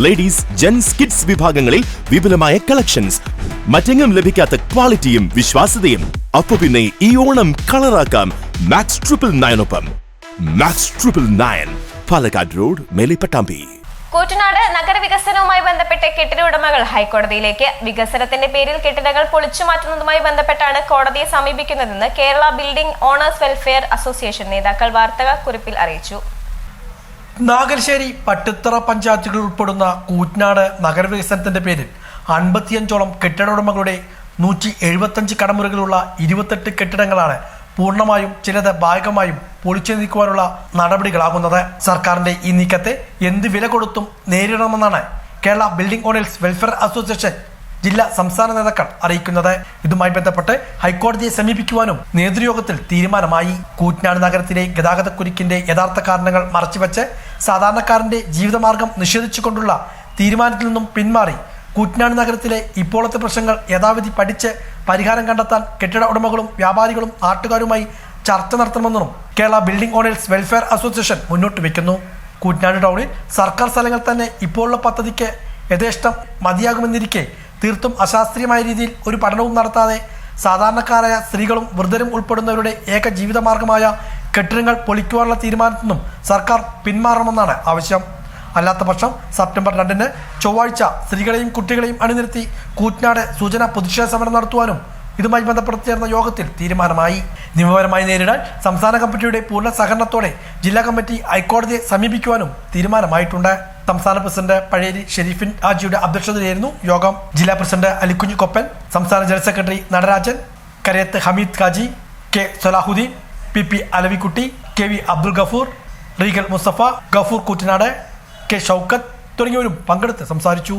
Ladies, gents, kids വിഭാഗങ്ങളിൽ വിപുലമായ collections, മറ്റെങ്ങും ലഭിക്കാത്ത ക്വാളിറ്റിയും വിശ്വാസ്യതയും. അപ്പൊ പിന്നെ ഈ ഓണം കളറാക്കാം Max 999 Max 999 Palakkad road, Mele Pattambi. Koottanad നഗരവികസനവുമായി ബന്ധപ്പെട്ട് കെട്ടിട ഉടമകൾ ഹൈക്കോടതിയിലേക്ക്. വികസനത്തിന്റെ പേരിൽ കെട്ടിടങ്ങൾ പൊളിച്ചു മാറ്റുന്നതുമായി ബന്ധപ്പെട്ടാണ് കോടതിയെ സമീപിക്കുന്നതെന്ന് Kerala building owners welfare association നേതാക്കൾ വാർത്താക്കുറിപ്പിൽ അറിയിച്ചു. നാഗൽശ്ശേരി, പട്ടുത്തറ പഞ്ചായത്തുകൾ ഉൾപ്പെടുന്ന കൂറ്റനാട് നഗരവികസനത്തിന്റെ പേരിൽ 55ഓളം കെട്ടിട ഉടമകളുടെ 175 കടമുറികളുള്ള 28 കെട്ടിടങ്ങളാണ് പൂർണ്ണമായും ചിലത് ഭാഗികമായും പൊളിച്ചു നീക്കുവാനുള്ള നടപടികളാകുന്നത്. സർക്കാരിന്റെ ഈ നീക്കത്തെ എന്ത് വില കൊടുത്തും നേരിടണമെന്നാണ് Kerala building owners welfare association ജില്ലാ സംസ്ഥാന നേതാക്കൾ അറിയിക്കുന്നത്. ഇതുമായി ബന്ധപ്പെട്ട് ഹൈക്കോടതിയെ സമീപിക്കുവാനും നേതൃയോഗത്തിൽ തീരുമാനമായി. കൂറ്റനാട് നഗരത്തിലെ ഗതാഗതക്കുരുക്കിന്റെ യഥാർത്ഥ കാരണങ്ങൾ മറച്ചുവെച്ച് സാധാരണക്കാരന്റെ ജീവിതമാർഗം നിഷേധിച്ചുകൊണ്ടുള്ള തീരുമാനത്തിൽ നിന്നും പിന്മാറി കൂറ്റനാട് നഗരത്തിലെ ഇപ്പോഴത്തെ പ്രശ്നങ്ങൾ യഥാവിധി പഠിച്ച് പരിഹാരം കണ്ടെത്താൻ കെട്ടിട ഉടമകളും വ്യാപാരികളും നാട്ടുകാരുമായി ചർച്ച നടത്തണമെന്നും Kerala building owners welfare association മുന്നോട്ട് വയ്ക്കുന്നു. കൂറ്റനാട് ടൗണിൽ സർക്കാർ സ്ഥലങ്ങൾ തന്നെ ഇപ്പോഴുള്ള പദ്ധതിക്ക് യഥേഷ്ടം മതിയാകുമെന്നിരിക്കെ തീർത്തും അശാസ്ത്രീയമായ രീതിയിൽ ഒരു പഠനവും നടത്താതെ സാധാരണക്കാരായ സ്ത്രീകളും വൃദ്ധരും ഉൾപ്പെടുന്നവരുടെ ഏക ജീവിതമാർഗമായ കെട്ടിടങ്ങൾ പൊളിക്കുവാനുള്ള തീരുമാനത്തിൽ നിന്നും സർക്കാർ പിന്മാറണമെന്നാണ് ആവശ്യം. അല്ലാത്ത പക്ഷം സെപ്റ്റംബർ 2 ചൊവ്വാഴ്ച സ്ത്രീകളെയും കുട്ടികളെയും അണിനിരത്തി കൂറ്റനാട് സൂചന പ്രതിഷേധ സമരം നടത്തുവാനും ഇതുമായി ബന്ധപ്പെട്ട് ചേർന്ന യോഗത്തിൽ തീരുമാനമായി. നിയമപരമായി നേരിടാൻ സംസ്ഥാന കമ്മിറ്റിയുടെ പൂർണ്ണ സഹകരണത്തോടെ ജില്ലാ കമ്മിറ്റി ഹൈക്കോടതിയെ സമീപിക്കുവാനും തീരുമാനമായിട്ടുണ്ട്. സംസ്ഥാന പ്രസിഡന്റ് പഴേരി ഷെരീഫിൻ ഹാജിയുടെ അധ്യക്ഷതയിലായിരുന്നു യോഗം. ജില്ലാ പ്രസിഡന്റ് അലിക്കുഞ്ഞ് കൊപ്പൻ, സംസ്ഥാന general secretary Natarajan, Karayath Hameed Khaji, K Salahuddin, P Alavikutty, K V Abdul Gafoor, Regal Mustafa, Gafoor Koottanad, K Shoukath തുടങ്ങിയവരും പങ്കെടുത്ത് സംസാരിച്ചു.